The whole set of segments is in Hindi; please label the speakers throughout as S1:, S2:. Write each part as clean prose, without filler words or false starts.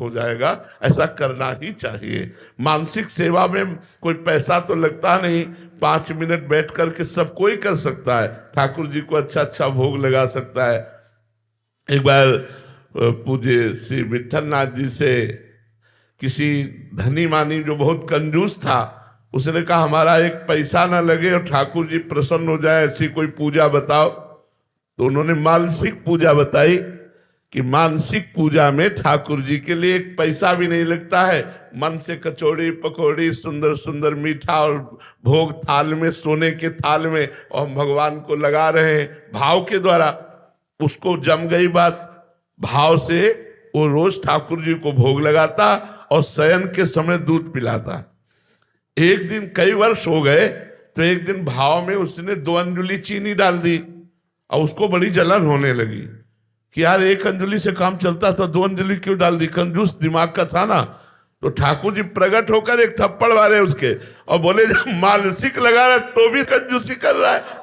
S1: हो जाएगा। ऐसा करना ही चाहिए। मानसिक सेवा में कोई पैसा तो लगता नहीं, 5 मिनट बैठ करके सब कोई कर सकता है, ठाकुर जी को अच्छा अच्छा भोग लगा सकता है। एक बार पूज्य श्री विठल नाथ जी से किसी धनी मानी जो बहुत कंजूस था, उसने कहा हमारा एक पैसा ना लगे और ठाकुर जी प्रसन्न हो जाए, ऐसी कोई पूजा बताओ। तो उन्होंने मानसिक पूजा बताई कि मानसिक पूजा में ठाकुर जी के लिए एक पैसा भी नहीं लगता है। मन से कचौड़ी पकौड़ी सुंदर सुंदर मीठा और भोग थाल में, सोने के थाल में, और हम भगवान को लगा रहे हैं भाव के द्वारा। उसको जम गई बात। भाव से वो रोज ठाकुर जी को भोग लगाता और शयन के समय दूध पिलाता। एक दिन, कई वर्ष हो गए, तो एक दिन भाव में उसने 2 अंजुली चीनी डाल दी और उसको बड़ी जलन होने लगी कि यार 1 अंजुली से काम चलता था, 2 अंजुली क्यों डाल दी। कंजूस दिमाग का था ना। तो ठाकुर जी प्रकट होकर एक थप्पड़ मारे उसके और बोले जब मानसिक लगा रहा तो भी कंजूसी कर रहा है।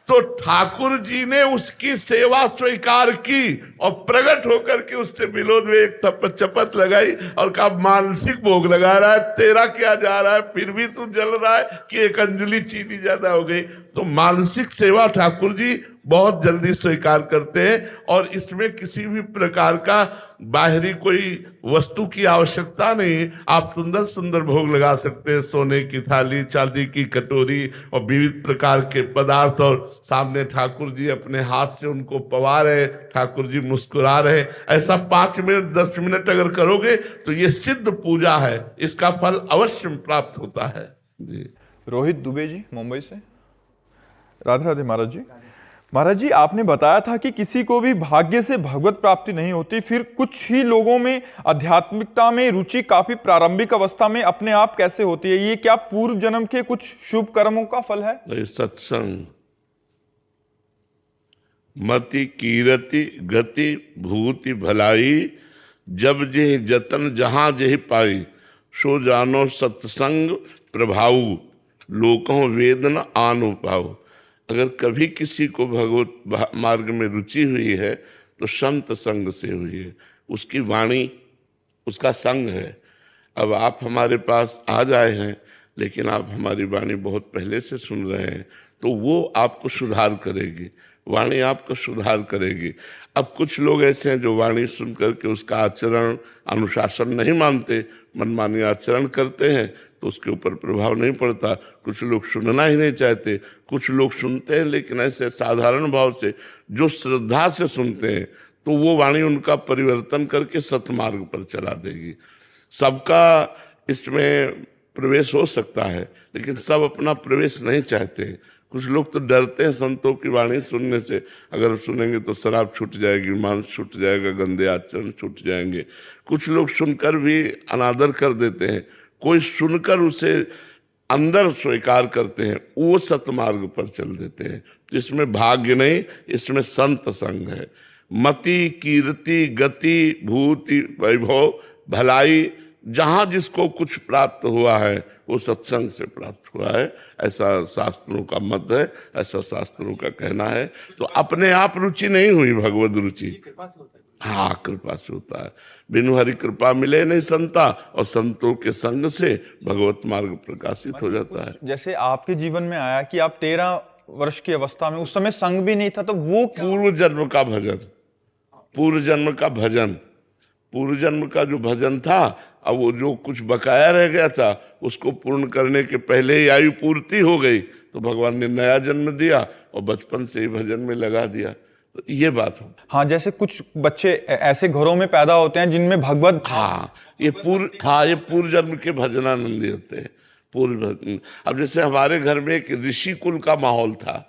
S1: तो ठाकुर जी ने उसकी सेवा स्वीकार की और प्रकट होकर के उससे विरोध में एक चपत लगाई और कहा मानसिक भोग लगा रहा है, तेरा क्या जा रहा है, फिर भी तू जल रहा है कि 1 अंजुली चीनी ज्यादा हो गई। तो मानसिक सेवा ठाकुर जी बहुत जल्दी स्वीकार करते हैं और इसमें किसी भी प्रकार का बाहरी कोई वस्तु की आवश्यकता नहीं। आप सुंदर सुंदर भोग लगा सकते हैं, सोने की थाली, चांदी की कटोरी और विविध प्रकार के पदार्थ, और सामने ठाकुर जी अपने हाथ से उनको पवा रहे, ठाकुर जी मुस्कुरा रहे। ऐसा 5 मिनट 10 मिनट अगर करोगे तो ये सिद्ध पूजा है, इसका फल अवश्य प्राप्त होता है जी।
S2: रोहित दुबे जी मुंबई से। राधे राधे महाराज जी। महाराज जी, आपने बताया था कि किसी को भी भाग्य से भगवत प्राप्ति नहीं होती, फिर कुछ ही लोगों में आध्यात्मिकता में रुचि काफी प्रारंभिक अवस्था में अपने आप कैसे होती है? ये क्या पूर्व जन्म के कुछ शुभ कर्मों का फल है?
S1: सत्संग, मति कीरति गति भूति भलाई, जब जे जतन जहां जे पाई, सो जानो सत्संग प्रभाऊ, लोकों वेदन आनो पाओ। अगर कभी किसी को भगवत मार्ग में रुचि हुई है तो संत संग से हुई है, उसकी वाणी उसका संग है। अब आप हमारे पास आज आए हैं, लेकिन आप हमारी वाणी बहुत पहले से सुन रहे हैं, तो वो आपको सुधार करेगी, वाणी आपको सुधार करेगी। अब कुछ लोग ऐसे हैं जो वाणी सुन करके उसका आचरण अनुशासन नहीं मानते, मनमानी आचरण करते हैं, तो उसके ऊपर प्रभाव नहीं पड़ता। कुछ लोग सुनना ही नहीं चाहते, कुछ लोग सुनते हैं लेकिन ऐसे साधारण भाव से, जो श्रद्धा से सुनते हैं, तो वो वाणी उनका परिवर्तन करके सतमार्ग पर चला देगी। सबका इसमें प्रवेश हो सकता है, लेकिन सब अपना प्रवेश नहीं चाहते। कुछ लोग तो डरते हैं संतों की वाणी सुनने से, अगर सुनेंगे तो शराब छूट जाएगी, मांस छूट जाएगा, गंदे आचरण छूट जाएंगे। कुछ लोग सुनकर भी अनादर कर देते हैं, कोई सुनकर उसे अंदर स्वीकार करते हैं, वो सतमार्ग पर चल देते हैं। तो इसमें भाग्य नहीं, इसमें संत संग है। मति कीर्ति गति भूति वैभव भलाई, जहाँ जिसको कुछ प्राप्त हुआ है वो सत्संग से प्राप्त हुआ है, ऐसा शास्त्रों का मत है, ऐसा शास्त्रों का कहना है। तो अपने आप रुचि नहीं हुई, भगवत रुचि हाँ कृपा से होता है। बिनु हरि कृपा मिले नहीं संता, और संतों के संग से भगवत मार्ग प्रकाशित हो जाता है।
S2: जैसे आपके जीवन में आया कि आप 13 वर्ष की अवस्था में, उस समय संग भी नहीं था, तो वो
S1: पूर्व जन्म का भजन, पूर्व जन्म का भजन, पूर्व जन्म का जो भजन था, अब वो जो कुछ बकाया रह गया था उसको पूर्ण करने के पहले ही आयु पूर्ति हो गई, तो भगवान ने नया जन्म दिया और बचपन से ही भजन में लगा दिया। तो ये बात हो।
S2: हाँ, जैसे कुछ बच्चे ऐसे घरों में पैदा होते हैं जिनमें भगवत
S1: ये पूर्व जन्म के भजनानंदी होते हैं, पूर्व। अब जैसे हमारे घर में एक ऋषि कुल का माहौल था।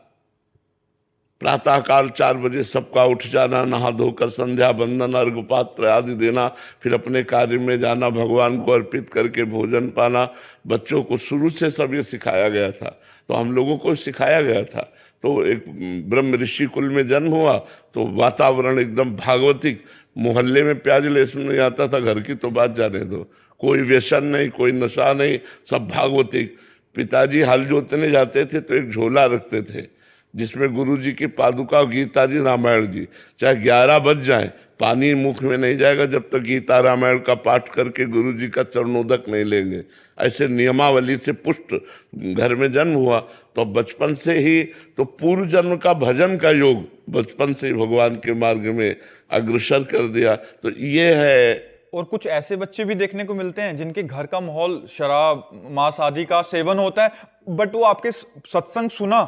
S1: प्रातःकाल 4 बजे सबका उठ जाना, नहा धोकर संध्या बंदन अर्घ पात्र आदि देना, फिर अपने कार्य में जाना, भगवान को अर्पित करके भोजन पाना। बच्चों को शुरू से सब ये सिखाया गया था, तो हम लोगों को सिखाया गया था। तो एक ब्रह्म ऋषि कुल में जन्म हुआ तो वातावरण एकदम भागवतिक, मोहल्ले में प्याज लहसुन नहीं आता था, घर की तो बात जाने दो, कोई व्यसन नहीं, कोई नशा नहीं, सब भागवतिक। पिताजी हल जोतने जाते थे तो एक झोला रखते थे जिसमें गुरु जी की पादुका, गीता जी, रामायण जी, चाहे 11 बज जाए पानी मुख में नहीं जाएगा जब तक गीता रामायण का पाठ करके गुरु जी का चरणोदक नहीं लेंगे। ऐसे नियमावली से पुष्ट घर में जन्म हुआ तो बचपन से ही तो पूर्व जन्म का भजन का योग बचपन से ही भगवान के मार्ग में अग्रसर कर दिया। तो ये है।
S2: और कुछ ऐसे बच्चे भी देखने को मिलते हैं जिनके घर का माहौल शराब मांस आदि का सेवन होता है, बट वो आपके सत्संग सुना।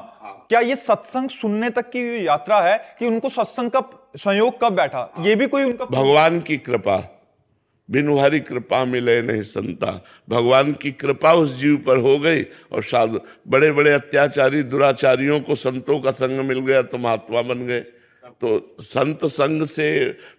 S2: क्या ये सत्संग सुनने तक की यात्रा है कि उनको सत्संग का संयोग कब बैठा, ये भी कोई उनका
S1: भगवान की कृपा, बिनु हरि कृपा मिले नहीं संता। भगवान की कृपा उस जीव पर हो गई और साधु बड़े बड़े अत्याचारी दुराचारियों को संतों का संग मिल गया तो महात्मा बन गए। तो संत संग से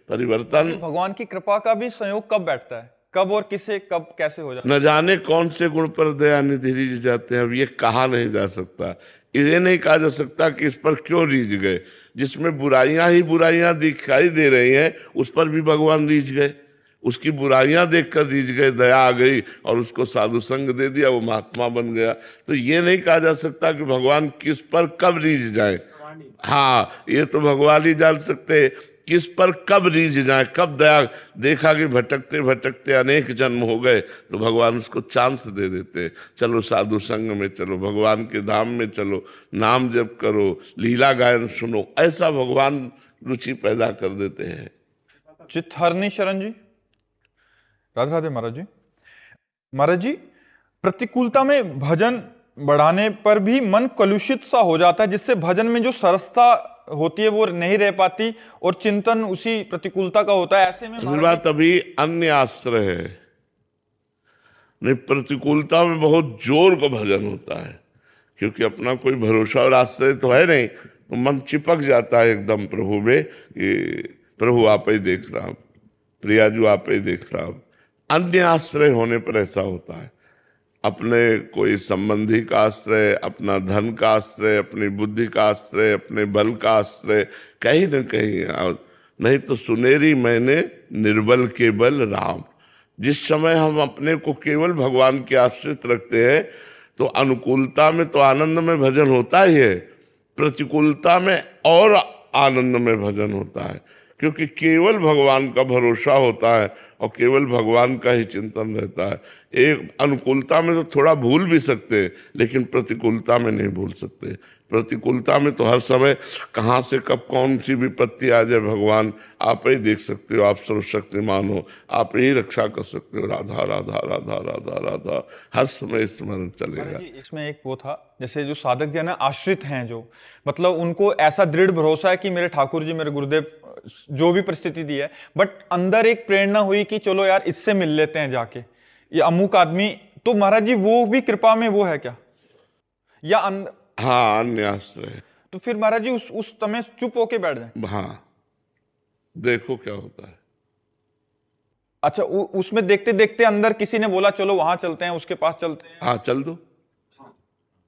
S1: परिवर्तन।
S2: भगवान की कृपा का भी संयोग कब बैठता है, कब और किसे कब कैसे हो जाता है?
S1: न जाने कौन से गुण पर दया निधि रीझ जाते हैं, अब ये कहा नहीं जा सकता। ये नहीं कहा जा सकता कि इस पर क्यों रीझ गए। जिसमें बुराइयां ही बुराइयां दिखाई दे रही हैं उस पर भी भगवान रीझ गए। उसकी बुराइयां देखकर रीझ गए, दया आ गई और उसको साधु संग दे दिया, वो महात्मा बन गया। तो ये नहीं कहा जा सकता कि भगवान किस पर कब रीझ जाए। हाँ, ये तो भगवान ही जान सकते किस पर कब रीझ जाए, कब दया। देखा कि भटकते भटकते अनेक जन्म हो गए तो भगवान उसको चांस दे देते, चलो साधु संग में चलो, भगवान के धाम में चलो, नाम जप करो, लीला गायन सुनो। ऐसा भगवान रुचि पैदा कर देते हैं।
S2: चित्तहरणी शरण जी, राधे राधे महाराज जी। महाराज जी, प्रतिकूलता में भजन बढ़ाने पर भी मन कलुषित सा हो जाता है, जिससे भजन में जो सरसता होती है वो नहीं रह पाती और चिंतन उसी प्रतिकूलता का होता है। ऐसे में
S1: बात अभी अन्य आश्रय है, नहीं प्रतिकूलता में बहुत जोर का भजन होता है, क्योंकि अपना कोई भरोसा और आश्रय तो है नहीं, तो मन चिपक जाता है एकदम प्रभु में कि प्रभु आप ही देख रहा, प्रियाजू आप ही देख रहा। अन्य आश्रय होने पर ऐसा होता है, अपने कोई संबंधी का आश्रय, अपना धन का आश्रय, अपनी बुद्धि का आश्रय, अपने बल का आश्रय, कहीं न कहीं। नहीं तो सुनेरी मैंने निर्बल केवल राम। जिस समय हम अपने को केवल भगवान के आश्रित रखते हैं तो अनुकूलता में तो आनंद में भजन होता ही है, प्रतिकूलता में और आनंद में भजन होता है, क्योंकि केवल भगवान का भरोसा होता है और केवल भगवान का ही चिंतन रहता है। एक अनुकूलता में तो थोड़ा भूल भी सकते हैं, लेकिन प्रतिकूलता में नहीं भूल सकते। प्रतिकूलता में तो हर समय कहाँ से कब कौन सी विपत्ति आ जाए भगवान आप ही देख सकते हो, आप सर्वशक्तिमान हो, आप ही रक्षा कर सकते हो। राधा राधा राधा राधा राधा हर समय स्मरण चलेगा।
S2: इसमें एक वो था, जैसे जो साधक जन आश्रित हैं, जो मतलब उनको ऐसा दृढ़ भरोसा है कि मेरे ठाकुर जी, मेरे गुरुदेव जो भी परिस्थिति दी है, बट अंदर एक प्रेरणा हुई कि चलो यार इससे मिल लेते हैं जाके, ये अमुक आदमी। तो महाराज जी वो भी कृपा में वो है क्या, या
S1: हाँ, अन्य आश्रय।
S2: तो फिर महाराज जी उस समय चुप होके बैठ जाए।
S1: हाँ, देखो क्या होता है।
S2: अच्छा, उसमें देखते देखते अंदर किसी ने बोला चलो वहां चलते हैं, उसके पास चलते हैं।
S1: हाँ, चल दो।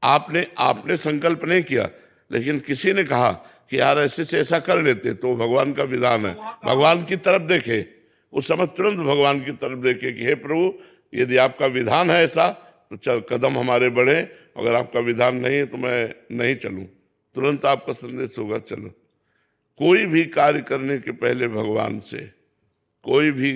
S1: आपने संकल्प नहीं किया, लेकिन किसी ने कहा कि यार ऐसे से ऐसा कर लेते, तो भगवान का विधान है। भगवान की तरफ देखे, उस समय तुरंत भगवान की तरफ देखे कि हे प्रभु, यदि आपका विधान है ऐसा तो चल कदम हमारे बढ़े, अगर आपका विधान नहीं है तो मैं नहीं चलूं। तुरंत आपका संदेश होगा चलो। कोई भी कार्य करने के पहले भगवान से, कोई भी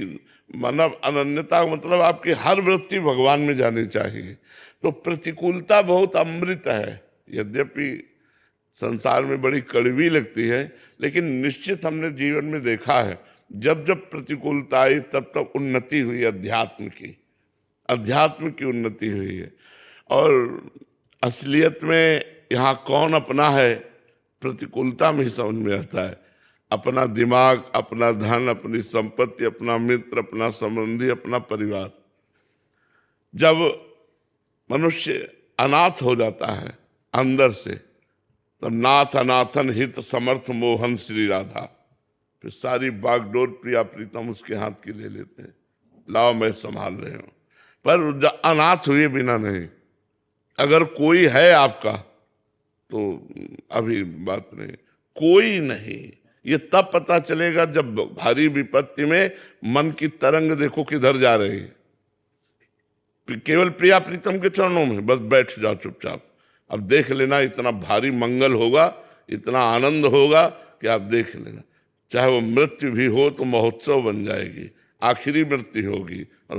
S1: मानव अनन्यता, मतलब आपकी हर वृत्ति भगवान में जानी चाहिए। तो प्रतिकूलता बहुत अमृत है, यद्यपि संसार में बड़ी कड़वी लगती है, लेकिन निश्चित हमने जीवन में देखा है जब जब प्रतिकूलता आई तब तब उन्नति हुई, अध्यात्म की उन्नति हुई है। और असलियत में यहाँ कौन अपना है, प्रतिकूलता में ही समझ में आता है। अपना दिमाग, अपना धन, अपनी संपत्ति, अपना मित्र, अपना संबंधी, अपना परिवार। जब मनुष्य अनाथ हो जाता है अंदर से, तब नाथ अनाथन हित समर्थ मोहन श्री राधा, फिर सारी बागडोर प्रिया प्रीतम उसके हाथ की ले लेते हैं, लाओ मैं संभाल रहे हूं। पर अनाथ हुए बिना नहीं। अगर कोई है आपका तो अभी बात नहीं, कोई नहीं। ये तब पता चलेगा जब भारी विपत्ति में मन की तरंग देखो किधर जा रही है। केवल प्रिया प्रीतम के चरणों में बस बैठ जाओ चुपचाप, अब देख लेना, इतना भारी मंगल होगा, इतना आनंद होगा कि आप देख लेना। चाहे वो मृत्यु भी हो तो महोत्सव बन जाएगी, आखिरी मृत्यु होगी और